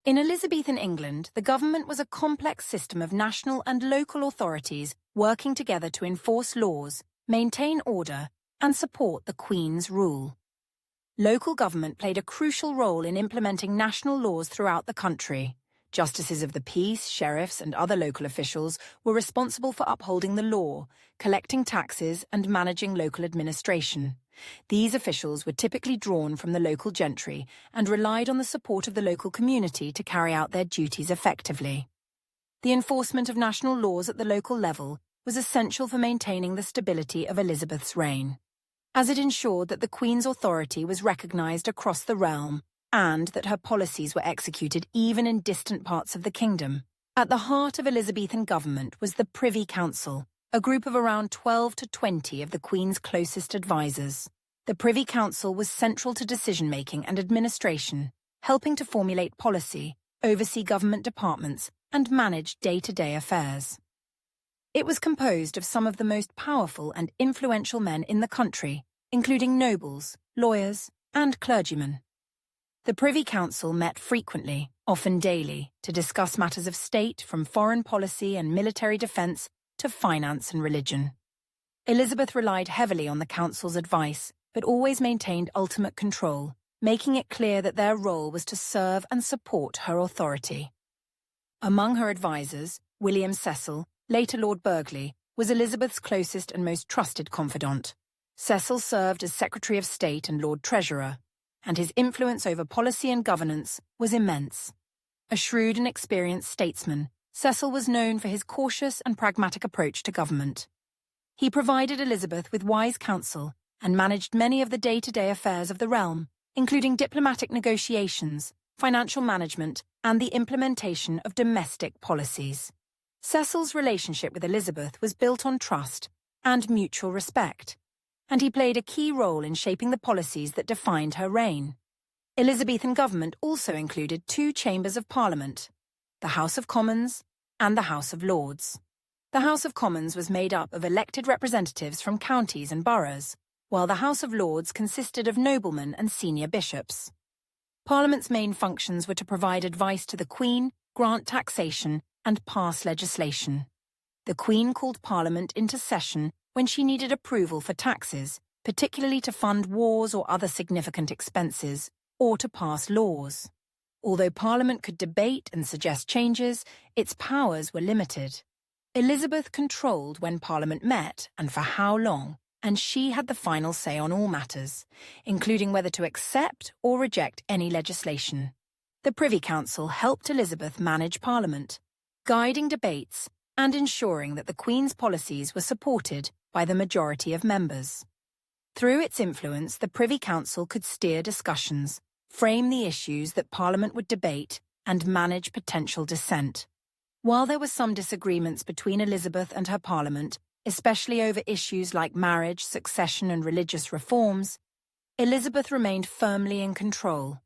In Elizabethan England, the government was a complex system of national and local authorities working together to enforce laws, maintain order, and support the Queen's rule. Local government played a crucial role in implementing national laws throughout the country. Justices of the peace, sheriffs, and other local officials were responsible for upholding the law, collecting taxes, and managing local administration. These officials were typically drawn from the local gentry and relied on the support of the local community to carry out their duties effectively. The enforcement of national laws at the local level was essential for maintaining the stability of Elizabeth's reign, as it ensured that the Queen's authority was recognised across the realm and that her policies were executed even in distant parts of the kingdom. At the heart of Elizabethan government was the Privy Council, a group of around 12 to 20 of the Queen's closest advisers. The Privy Council was central to decision-making and administration, helping to formulate policy, oversee government departments, and manage day-to-day affairs. It was composed of some of the most powerful and influential men in the country, including nobles, lawyers, and clergymen. The Privy Council met frequently, often daily, to discuss matters of state from foreign policy and military defence to finance and religion. Elizabeth relied heavily on the council's advice, but always maintained ultimate control, making it clear that their role was to serve and support her authority. Among her advisers, William Cecil, later Lord Burghley, was Elizabeth's closest and most trusted confidant. Cecil served as Secretary of State and Lord Treasurer, and his influence over policy and governance was immense. A shrewd and experienced statesman, Cecil was known for his cautious and pragmatic approach to government. He provided Elizabeth with wise counsel and managed many of the day-to-day affairs of the realm, including diplomatic negotiations, financial management, and the implementation of domestic policies. Cecil's relationship with Elizabeth was built on trust and mutual respect, and he played a key role in shaping the policies that defined her reign. Elizabethan government also included two chambers of Parliament, the House of Commons and the House of Lords. The House of Commons was made up of elected representatives from counties and boroughs, while the House of Lords consisted of noblemen and senior bishops. Parliament's main functions were to provide advice to the Queen, grant taxation, and pass legislation. The Queen called Parliament into session when she needed approval for taxes, particularly to fund wars or other significant expenses, or to pass laws. Although Parliament could debate and suggest changes, its powers were limited. Elizabeth controlled when Parliament met and for how long, and she had the final say on all matters, including whether to accept or reject any legislation. The Privy Council helped Elizabeth manage Parliament, guiding debates and ensuring that the Queen's policies were supported by the majority of members. Through its influence, the Privy Council could steer discussions, frame the issues that Parliament would debate, and manage potential dissent. While there were some disagreements between Elizabeth and her Parliament, especially over issues like marriage, succession, and religious reforms, Elizabeth remained firmly in control.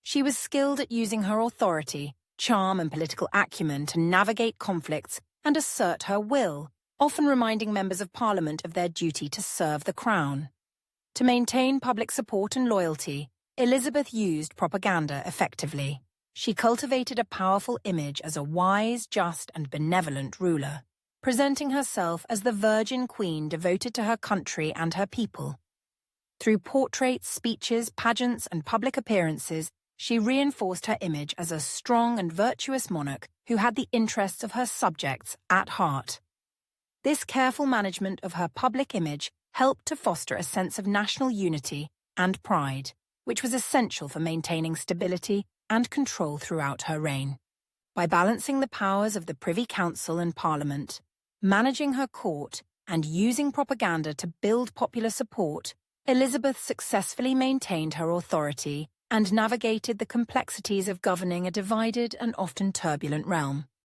She was skilled at using her authority, charm, and political acumen to navigate conflicts and assert her will, often reminding members of Parliament of their duty to serve the Crown. To maintain public support and loyalty, Elizabeth used propaganda effectively. She cultivated a powerful image as a wise, just, and benevolent ruler, presenting herself as the Virgin Queen devoted to her country and her people. Through portraits, speeches, pageants, and public appearances, she reinforced her image as a strong and virtuous monarch who had the interests of her subjects at heart. This careful management of her public image helped to foster a sense of national unity and pride, which was essential for maintaining stability and control throughout her reign. By balancing the powers of the Privy Council and Parliament, managing her court, and using propaganda to build popular support, Elizabeth successfully maintained her authority and navigated the complexities of governing a divided and often turbulent realm.